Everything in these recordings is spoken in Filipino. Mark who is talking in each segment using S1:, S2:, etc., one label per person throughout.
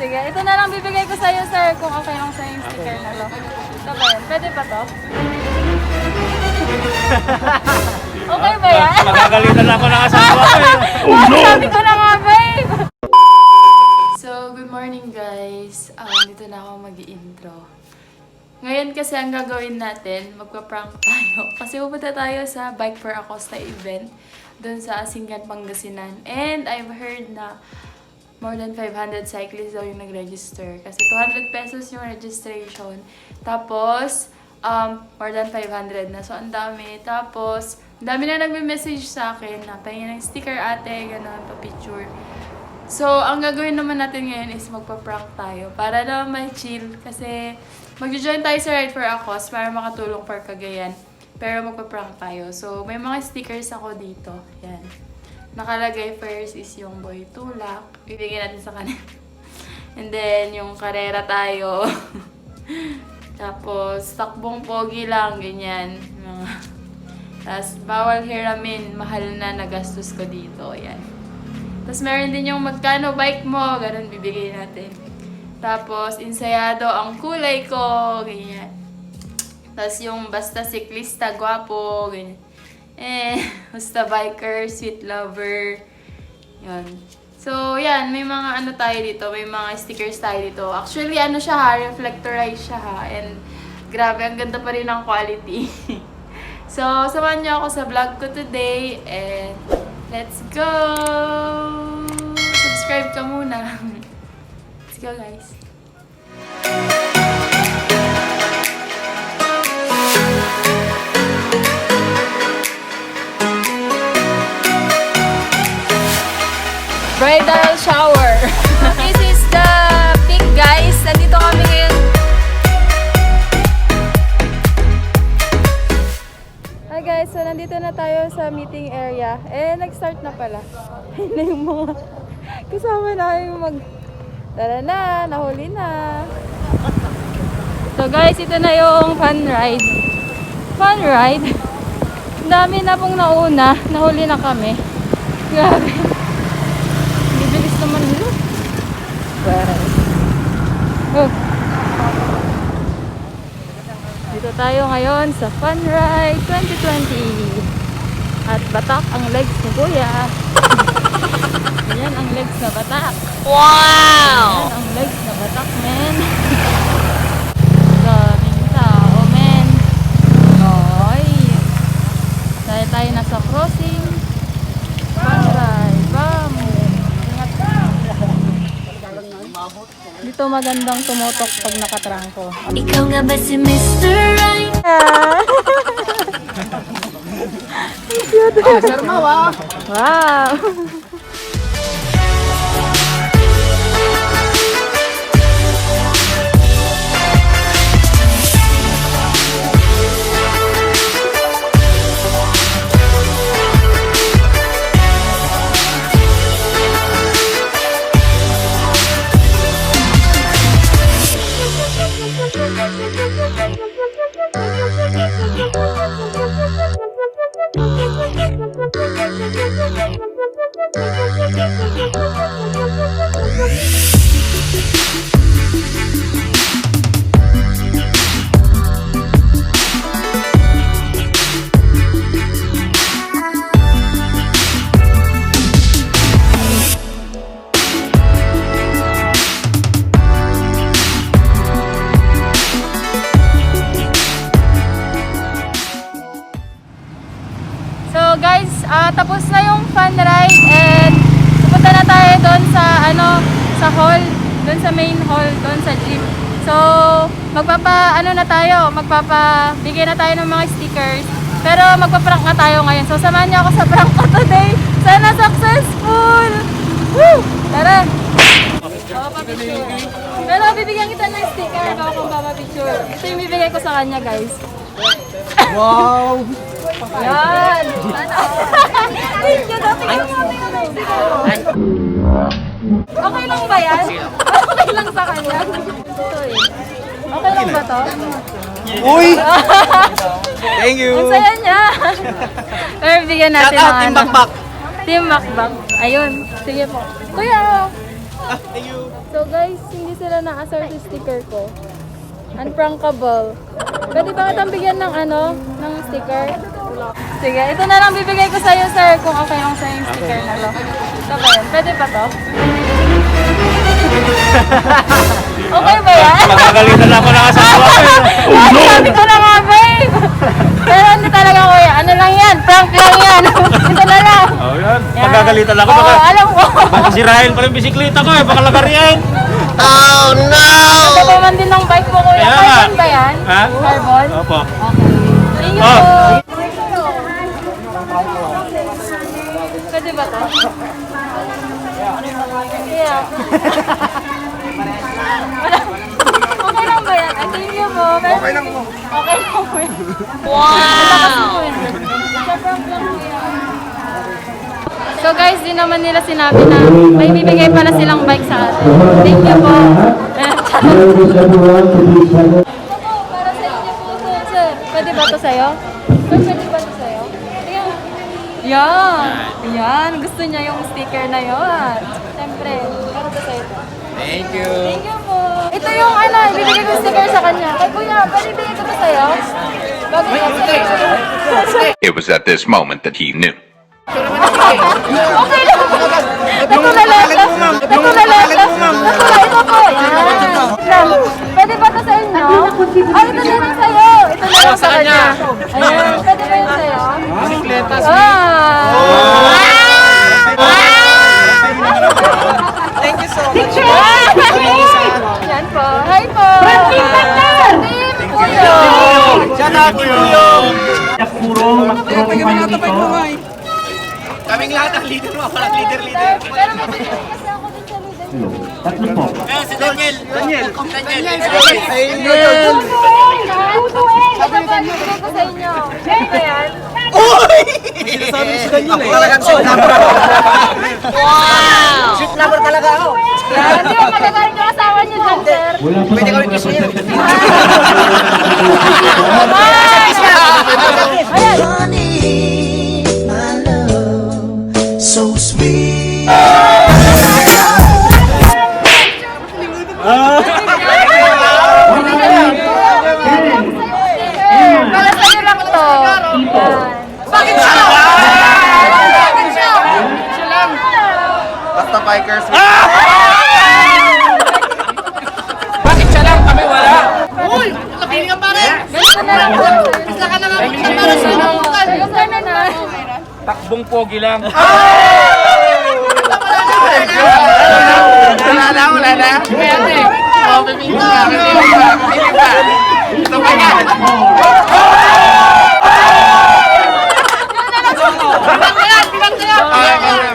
S1: Sige, ito na lang bibigay ko sa'yo, sir, kung okay lang sa'yo yung sticker na to. Ito ba yan? Pwede ba to? Okay ba yan?
S2: Magagalitan ako ng asawa ko eh.
S1: Oh no! Sabi ko na nga, babe! So, good morning guys. Dito na ako mag-i-intro. Ngayon kasi ang gagawin natin, magpa-prank tayo. Kasi pupunta tayo sa Bike for Acosta event doon sa Asingan, Pangasinan. And I've heard na more than 500 cyclists daw yung nag-register. Kasi 200 pesos yung registration. Tapos, more than 500 na. So, ang dami. Tapos, ang dami na nagme-message sa akin na pahingin ng sticker ate, gano'n, pa-picture. So, ang gagawin naman natin ngayon is magpa-prank tayo para na may chill. Kasi, mag-join tayo sa Ride for a Cause para makatulong for Cagayan. Pero magpa-prank tayo. So, may mga stickers ako dito. Yan. Nakalagay first is yung boy tulak. Bibigyan natin sa kanila. And then, yung karera tayo. Tapos, takbong pogi lang, ganyan. Tapos, bawal hiramin. Mahal na nagastos ko dito. Yan. Tapos, meron din yung magkano bike mo. Ganun, bibigay natin. Tapos, insayado ang kulay ko. Ganyan. Tapos, yung basta siklista, gwapo. Ganyan. Basta biker, sweet lover. Yan. So, yan. May mga ano tayo dito. May mga stickers tayo dito. Actually, ano siya ha? Reflectorize siya ha. And, grabe, ang ganda pa rin ng quality. So, samahan niyo ako sa vlog ko today. And, let's go! Subscribe ka muna. Let's go, guys. Bridal shower. This is the peak, guys. Nandito kami ngayon. Hi guys, so nandito na tayo sa meeting area. Nag-start na pala. Na yung mga kasama na yung tara na, nahuli na. So guys, ito na yung fun ride. Fun ride. Ang dami na pong nauna. Nahuli na kami. Grabe. Bibilis naman nila. Oh. Dito tayo ngayon sa Fun Ride 2020. At batak ang legs ni Kuya. Ayan ang legs na batak. Wow! Ayan ang legs na batak, men. Daming tao, men. Oy. Dahil tayo nasa crossing. Fun Ride. Bam! Dito magandang tumutok pag nakatrangko.
S3: Ikaw nga ba si Mr. Right?
S1: Sir Mawa! Wow! So guys, tapos na yung fun ride and pupunta na tayo doon sa sa hall, doon sa main hall, doon sa jeep. So magpabigay na tayo ng mga stickers. Pero magpa-prank na tayo ngayon. So samahan niyo ako sa prank ko today. Sana successful. Woo! Tara. Picture. Pero bibigyan kita ng sticker bago kung picture. Ito yung bibigay ko sa kanya, guys.
S2: Wow!
S1: Yan! Thank you! Okay lang ba yan? Okay lang sa kanya? Okay lang ba to?
S2: Uy! Thank you!
S1: Ang saya niya! Pero bigyan natin
S2: Shout out,
S1: ng
S2: Team Bakbak!
S1: Team Bakbak. Ayun. Sige po. Kuya!
S2: Thank you!
S1: So, So guys, hindi sila na-assert sa sticker ko. Unprankable. Pwede ba kitang bigyan ng ng sticker? Sige, ito na lang bibigay ko sa'yo, sir, kung okay lang sa'yo yung sticker na to. Ito ba yan? Pwede ba to? Okay ba yan?
S2: Magagalitan ako ng asawa ko.
S1: Sabi ko na nga, babe! Pero hindi talaga, kuya. Ano lang yan? Prank lang yan. Ito na lang.
S2: Oh, yan.
S1: Yan.
S2: Magagalitan ako.
S1: Oo, alam ko.
S2: Baka sirahin pa rin bisikleta ko eh. Baka lagariin.
S1: Ito pa man din ng bike mo, kuya.
S2: Kaya nga.
S1: Carbon ba yan?
S2: Ha?
S1: Carbon?
S2: Opo.
S1: Okay. Thank you
S2: Oh.
S1: po. Pwede ba to? Yeah. Okay lang ba yan? Ay, thank you po. Okay lang po. Okay lang po yan. Wow! So guys, di naman nila sinabi na may bibigay pala silang bike sa atin. Thank you po. Para sa inyo po to, sir. Pwede ba to sa'yo? Sir, pwede ba to sa'yo? Ayan. Yan. Yan. Gusto niya yung sticker na yon. Siyempre, para to sa'yo.
S2: Thank you.
S1: Thank you po. Ito yung ibibigay ko sticker sa kanya. Kay kuya, pwede bigay ko to sa'yo? Bakit yan?
S4: It was at this moment that he knew.
S1: Okay lang. Ito na lang. Ito na lang. Ito po. Yan. Pwede ba ito sa inyo? Ay, ito na lang sa'yo. Ito na lang sa kanya. Ayan. Pwede ba yun sa'yo?
S2: Bisikleta.
S1: Thank you so much. Yan po. Hi po. Team Kuyo.
S2: Shout out to you.
S5: Kaming lahat ang leader mo, walang leader.
S1: Pero may bigay kasi ako din sa leader.
S5: Eh, si Daniel. Daniel.
S1: Ito po, bigay ko sa inyo. Ano ba yan?
S5: Sinasabi si Daniel eh. Ako talagang shoot number. Wow! Shoot number talaga ako.
S1: Hindi mo magagaling yung asawa niyo dyan, sir.
S5: Pwede kami kishare.
S3: So sweet.
S1: Para sa'yo lang to. Bakit siya? Bakit siya? Siya lang.
S5: Basta bikers. Bakit siya lang? Kami wala. Uy! Nakili ka pa rin.
S1: Ganito na lang po. Isa ka na nga para sa inyo. Yung ka na.
S2: Takbong pogi lang.
S5: Wala na. Kaya ate. Oh, pipili ka. Pipili ka. Ito pa nga. Bilang ka yan.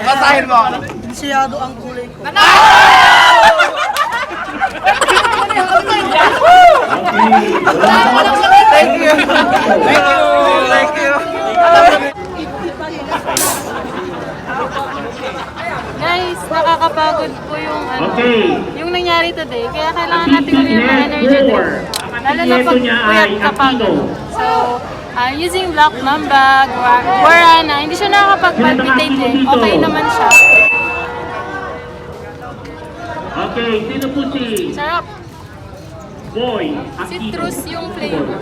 S5: Basahin mo. Masyado ang kulay ko. Thank you. Thank you.
S1: Guys, nakakapagod po yung yung nangyari today. Kaya kailangan natin ulit ng energy drink. Lalo na pag puyat kapagod. So, using Black Mamba, Guarana, hindi siya nakakapag-palpitate eh. Okay naman siya.
S6: Okay, sino po si
S1: Sarap.
S6: Boy Aquino?
S1: Citrus yung flavor.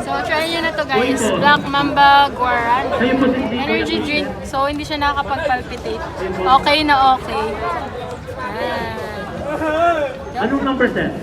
S1: So, try nyo na to guys. Black Mamba Guarana.
S6: Kayo po si
S1: Energy drink. So, hindi siya nakakapag-palpitate. Okay na okay.
S6: Anong number set?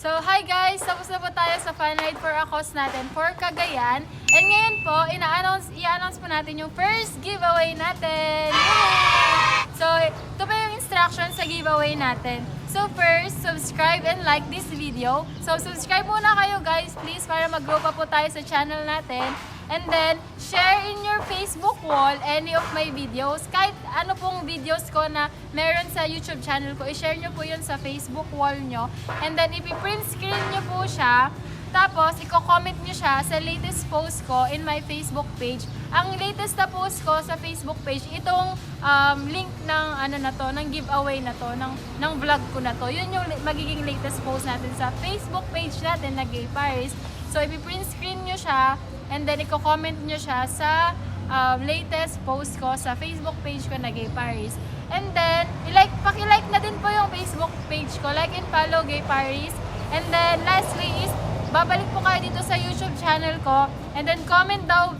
S1: So, hi guys! Tapos na po tayo sa Fun Ride for a Cause natin for Cagayan. And ngayon po, i-announce po natin yung first giveaway natin. Yay! So, ito pa yung instructions sa giveaway natin. So first, subscribe and like this video. So subscribe muna kayo guys, please, para mag-grow pa po tayo sa channel natin. And then, share in your Facebook wall any of my videos. Kahit ano pong videos ko na meron sa YouTube channel ko, i-share nyo po yun sa Facebook wall nyo. And then, ipi-print screen nyo po siya. Tapos, i-comment nyo siya sa latest post ko in my Facebook page. Ang latest na post ko sa Facebook page, itong link ng ng giveaway na to, ng vlog ko na to. Yun yung magiging latest post natin sa Facebook page natin na Gay Paris. So, ipi-print screen nyo siya. and then i-comment nyo siya sa latest post ko sa Facebook page ko na Gay Paris. And then, paki-like na din po yung Facebook page ko. Like and follow Gay Paris. And then, lastly is, babalik po kayo dito sa YouTube channel ko. And then, comment down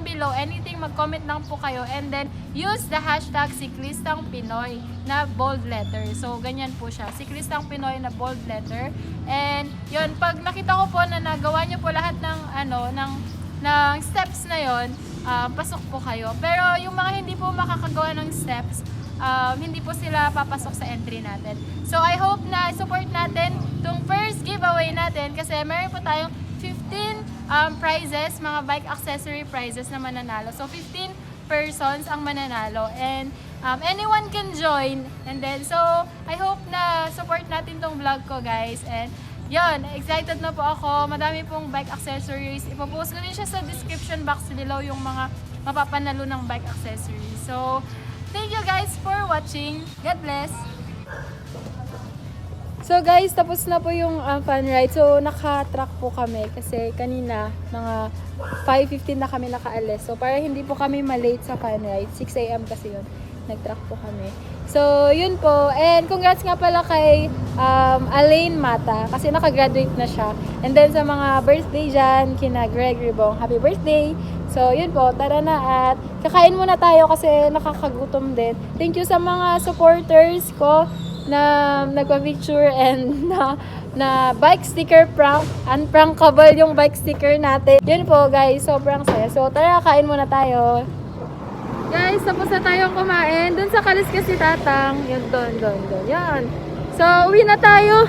S1: below. Anything, mag-comment lang po kayo. And then, use the hashtag Siklistang Pinoy na bold letter. So, ganyan po siya. Siklistang Pinoy na bold letter. And, yun, pag nakita ko po na nagawa nyo po lahat ng, ng steps na yon, pasok po kayo. Pero, yung mga hindi po makakagawa ng steps, hindi po sila papasok sa entry natin. So, I hope na support natin itong first giveaway natin kasi meron po tayong 15 prizes, mga bike accessory prizes na mananalo. So, 15 persons ang mananalo and anyone can join. And then, so, I hope na support natin tong vlog ko, guys. And, yon, excited na po ako. Madami pong bike accessories. Ipopost ko din siya sa description box below yung mga mapapanalo ng bike accessories. So, thank you guys for watching. God bless! So guys, tapos na po yung fun ride. So naka-track po kami kasi kanina mga 5:15 na kami nakaalis. So para hindi po kami malate sa fun ride, 6 AM kasi yun, nag-track po kami. So yun po, and congrats nga pala kay Alain Mata kasi nakagraduate na siya. And then sa mga birthday dyan, kina Greg Ribong, happy birthday! So yun po, tara na at kakain muna tayo kasi nakakagutom din. Thank you sa mga supporters ko na nagpa-picture and na bike sticker prank. Unprankable yung bike sticker natin. Yun po guys, sobrang saya. So tara, kain muna tayo. Guys, tapos na tayong kumain. Dun sa Kaliskas si Tatang. Yun, doon. Yan. So, uwi na tayo.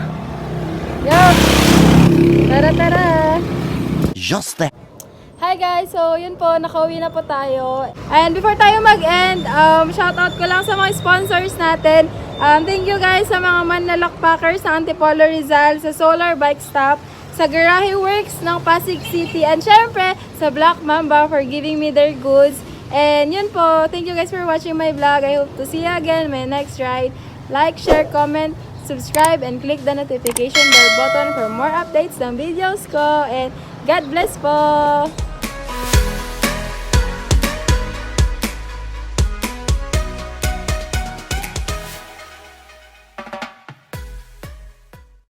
S1: Yan. Tara.
S7: Just that.
S1: Hi guys! So, yun po, nakauwi na po tayo. And before tayo mag-end, shoutout ko lang sa mga sponsors natin. Thank you guys sa mga manlalakpackers sa Antipolo Rizal, sa Solar Bike Stop, sa Garahe Works ng Pasig City, and syempre sa Black Mamba for giving me their goods. And yun po, thank you guys for watching my vlog. I hope to see you again in my next ride. Like, share, comment, subscribe, and click the notification bell button for more updates ng videos ko. And God bless po!